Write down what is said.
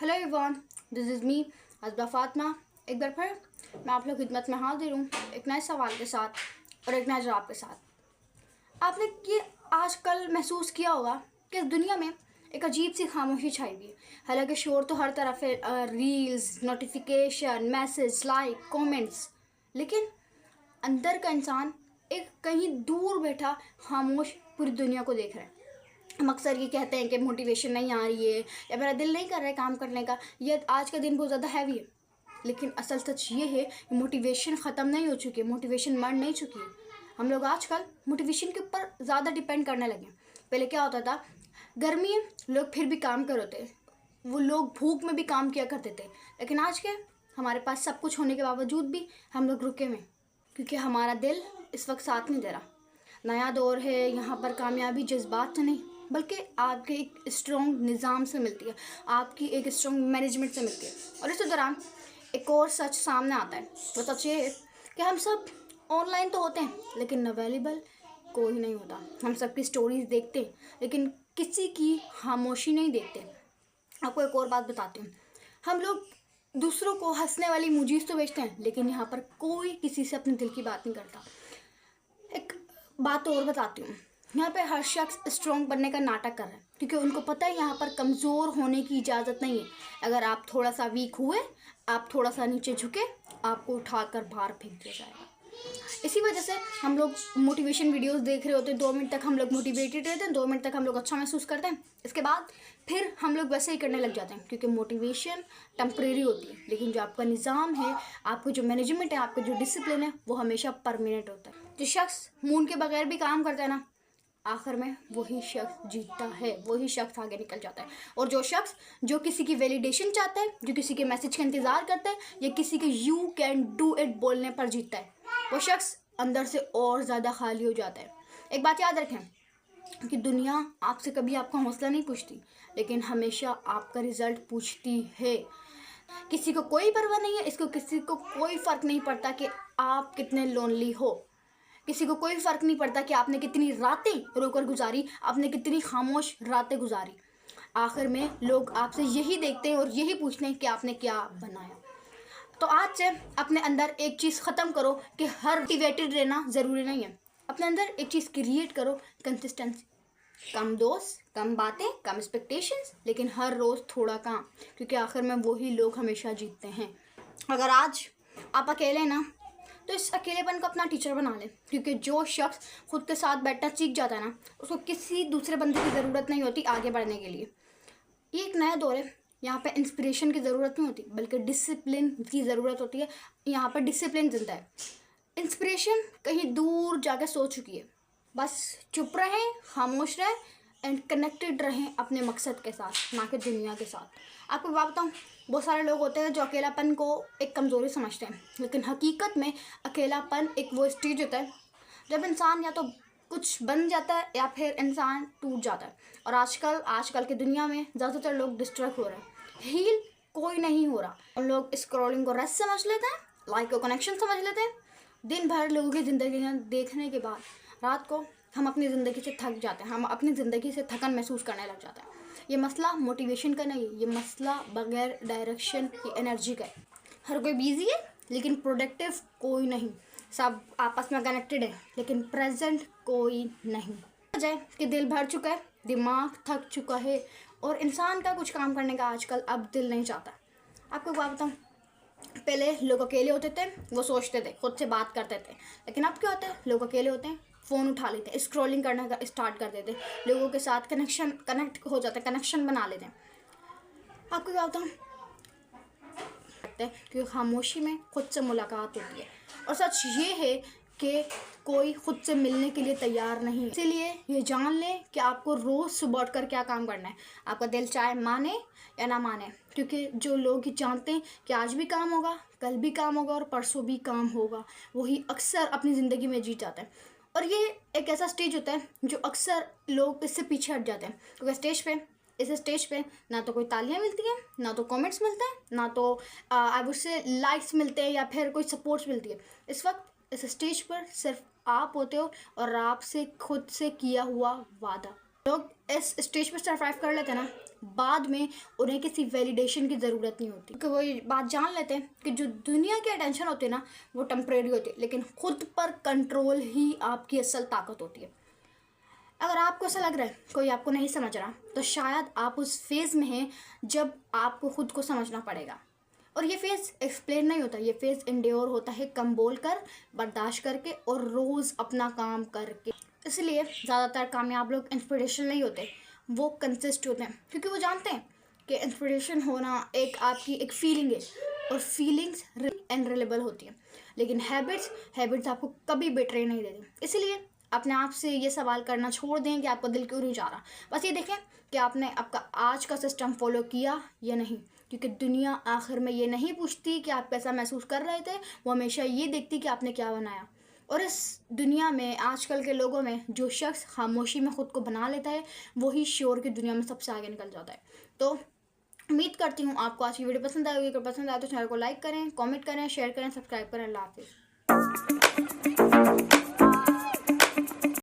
Hello everyone, this is me Azba Fatima. एक बार फिर मैं आप लोग खिदमत में हाजिर हूँ एक नए सवाल के साथ और एक नए जवाब के साथ। आपने ये आजकल महसूस किया होगा कि इस दुनिया में एक अजीब सी खामोशी छाई हुई है। हालांकि शोर तो हर तरफ है, reels, notification, message, like, comments, लेकिन अंदर का इंसान एक कहीं दूर बैठा खामोश पूरी दुनिया को देख रहा है। हम अक्सर ये कहते हैं कि मोटिवेशन नहीं आ रही है या मेरा दिल नहीं कर रहा है काम करने का, ये आज का दिन बहुत ज़्यादा हैवी है। लेकिन असल सच ये है कि मोटिवेशन ख़त्म नहीं हो चुकी है, मोटिवेशन मर नहीं चुकी है। हम लोग आजकल मोटिवेशन के ऊपर ज़्यादा डिपेंड करने लगे। पहले क्या होता था, गर्मी है लोग फिर भी काम कर होते, वो लोग भूख में भी काम किया करते थे। लेकिन आज के हमारे पास सब कुछ होने के बावजूद भी हम लोग रुके हुए, क्योंकि हमारा दिल इस वक्त साथ नहीं दे रहा। नया दौर है, यहाँ पर कामयाबी जज्बात से नहीं बल्कि आपके एक स्ट्रॉन्ग निज़ाम से मिलती है, आपकी एक स्ट्रॉन्ग मैनेजमेंट से मिलती है। और इसी दौरान एक और सच सामने आता है। वो सच ये है कि हम सब ऑनलाइन तो होते हैं लेकिन अवेलेबल कोई नहीं होता। हम सबकी स्टोरीज देखते हैं लेकिन किसी की खामोशी नहीं देखते। आपको एक और बात बताती हूँ, हम लोग दूसरों को हंसने वाली इमोजीज तो भेजते हैं लेकिन यहाँ पर कोई किसी से अपने दिल की बात नहीं करता। एक बात और बताती हूँ, यहाँ पे हर शख्स स्ट्रॉन्ग बनने का नाटक कर रहा है क्योंकि उनको पता है यहाँ पर कमज़ोर होने की इजाज़त नहीं है। अगर आप थोड़ा सा वीक हुए, आप थोड़ा सा नीचे झुके, आपको उठाकर बाहर फेंक दिया जाएगा। इसी वजह से हम लोग मोटिवेशन वीडियोस देख रहे होते हैं, 2 मिनट तक हम लोग मोटिवेटेड रहते हैं, 2 मिनट तक हम लोग अच्छा महसूस करते हैं, इसके बाद फिर हम लोग वैसे ही करने लग जाते हैं। क्योंकि मोटिवेशन टेम्परेरी होती है लेकिन जो आपका निज़ाम है, आपको जो मैनेजमेंट है, आपका जो डिसिप्लिन है, वो हमेशा परमानेंट होता है। जो शख्स मून के बगैर भी काम करता है ना, आखिर में वही शख्स जीतता है, वही शख्स आगे निकल जाता है। और जो शख्स जो किसी की वैलिडेशन चाहता है, जो किसी के मैसेज का इंतज़ार करता है या किसी के यू कैन डू इट बोलने पर जीतता है, वो शख्स अंदर से और ज़्यादा खाली हो जाता है। एक बात याद रखें कि दुनिया आपसे कभी आपका हौसला नहीं पूछती लेकिन हमेशा आपका रिज़ल्ट पूछती है। किसी को कोई परवाह नहीं है, इसको किसी को कोई फ़र्क नहीं पड़ता कि आप कितने लोनली हो। किसी को कोई फ़र्क नहीं पड़ता कि आपने कितनी रातें रोकर गुजारी, आपने कितनी खामोश रातें गुजारी। आखिर में लोग आपसे यही देखते हैं और यही पूछते हैं कि आपने क्या बनाया। तो आज से अपने अंदर एक चीज़ ख़त्म करो कि हर मोटिवेटेड रहना ज़रूरी नहीं है। अपने अंदर एक चीज़ क्रिएट करो, कंसिस्टेंसी। कम दोस्त, कम बातें, कम एक्सपेक्टेशंस, लेकिन हर रोज़ थोड़ा काम, क्योंकि आखिर में वही लोग हमेशा जीतते हैं। अगर आज आप अकेले ना, तो इस अकेलेपन को अपना टीचर बना लें, क्योंकि जो शख्स खुद के साथ बैठना सीख जाता है ना, उसको किसी दूसरे बंदे की ज़रूरत नहीं होती आगे बढ़ने के लिए। ये एक नया दौर है, यहाँ पे इंस्पिरेशन की ज़रूरत नहीं होती बल्कि डिसिप्लिन की ज़रूरत होती है। यहाँ पर डिसिप्लिन जिंदा है, इंस्पिरेशन कहीं दूर जाके सो चुकी है। बस चुप रहें, खामोश रहें एंड कनेक्टेड रहें अपने मकसद के साथ, ना कि दुनिया के साथ। आपको बात बताऊँ, बहुत सारे लोग होते हैं जो अकेलापन को एक कमज़ोरी समझते हैं, लेकिन हकीकत में अकेलापन एक वो स्टेज होता है जब इंसान या तो कुछ बन जाता है या फिर इंसान टूट जाता है। और आजकल की दुनिया में ज़्यादातर लोग डिस्ट्रैक्ट हो रहे हैं, हील कोई नहीं हो रहा। उन लोग स्क्रॉलिंग को रेस्ट समझ लेते हैं, लाइक को कनेक्शन समझ लेते हैं। दिन भर लोगों की ज़िंदगी देखने के बाद रात को हम अपनी ज़िंदगी से थक जाते हैं, हम अपनी ज़िंदगी से थकन महसूस करने लग जाते हैं। ये मसला मोटिवेशन का नहीं है, ये मसला बगैर डायरेक्शन की एनर्जी का है। हर कोई बिजी है लेकिन प्रोडक्टिव कोई नहीं। सब आपस में कनेक्टेड है लेकिन प्रेजेंट कोई नहीं। वजह कि दिल भर चुका है, दिमाग थक चुका है और इंसान का कुछ काम करने का आजकल अब दिल नहीं चाहता। आपको बात बताऊँ, पहले लोग अकेले होते थे, वो सोचते थे, खुद से बात करते थे, लेकिन अब क्या होता है, लोग अकेले होते हैं, फ़ोन उठा लेते हैं, स्क्रॉलिंग करना का स्टार्ट कर देते हैं, लोगों के साथ कनेक्ट हो जाते हैं, कनेक्शन बना लेते हैं। आपको क्या होता है क्योंकि खामोशी में खुद से मुलाकात होती है। और सच ये है कि कोई खुद से मिलने के लिए तैयार नहीं है। इसीलिए ये जान लें कि आपको रोज़ सुबह उठ कर क्या काम करना है, आपका दिल चाहे माने या ना माने। क्योंकि जो लोग जानते हैं कि आज भी काम होगा, कल भी काम होगा और परसों भी काम होगा, वही अक्सर अपनी ज़िंदगी में जीत जाते हैं। और ये एक ऐसा स्टेज होता है जो अक्सर लोग इससे पीछे हट जाते हैं, क्योंकि इस स्टेज पे ना तो कोई तालियां मिलती हैं, ना तो कमेंट्स मिलते हैं, ना तो आई वुड से लाइक्स मिलते हैं या फिर कोई सपोर्ट्स मिलती है। इस वक्त इस स्टेज पर सिर्फ आप होते हो और आपसे खुद से किया हुआ वादा। लोग इस स्टेज पर सर्वाइव कर लेते हैं ना, बाद में उन्हें किसी वैलिडेशन की ज़रूरत नहीं होती, क्योंकि वो ये बात जान लेते हैं कि जो दुनिया की अटेंशन होती है ना वो टेम्परेरी होती है, लेकिन खुद पर कंट्रोल ही आपकी असल ताकत होती है। अगर आपको ऐसा लग रहा है कोई आपको नहीं समझ रहा, तो शायद आप उस फेज़ में हैं जब आपको खुद को समझना पड़ेगा। और ये फेज़ एक्सप्लेन नहीं होता, ये फेज़ इंड्योर होता है, कम बोल कर, बर्दाश्त करके और रोज़ अपना काम करके। इसलिए ज़्यादातर कामयाब लोग इंस्पिरेशनल नहीं होते, वो कंसिस्ट होते हैं, क्योंकि वो जानते हैं कि इंस्पिरेशन होना एक आपकी एक फीलिंग है, और फीलिंग्स अनरिलेबल होती हैं, लेकिन हैबिट्स आपको कभी बेट्रे नहीं देती। इसलिए अपने आप से ये सवाल करना छोड़ दें कि आपका दिल क्यों नहीं जा रहा। बस ये देखें कि आपने आपका आज का सिस्टम फॉलो किया या नहीं, क्योंकि दुनिया आखिर में ये नहीं पूछती कि आप कैसा महसूस कर रहे थे, वो हमेशा ये देखती कि आपने क्या बनाया। और इस दुनिया में आजकल के लोगों में जो शख्स खामोशी में ख़ुद को बना लेता है, वही शोर की दुनिया में सबसे आगे निकल जाता है। तो उम्मीद करती हूँ आपको आज की वीडियो पसंद आएगी। अगर पसंद आए तो चैनल को लाइक करें, कमेंट करें, शेयर करें, सब्सक्राइब करें। अल्लाह हाफिज़।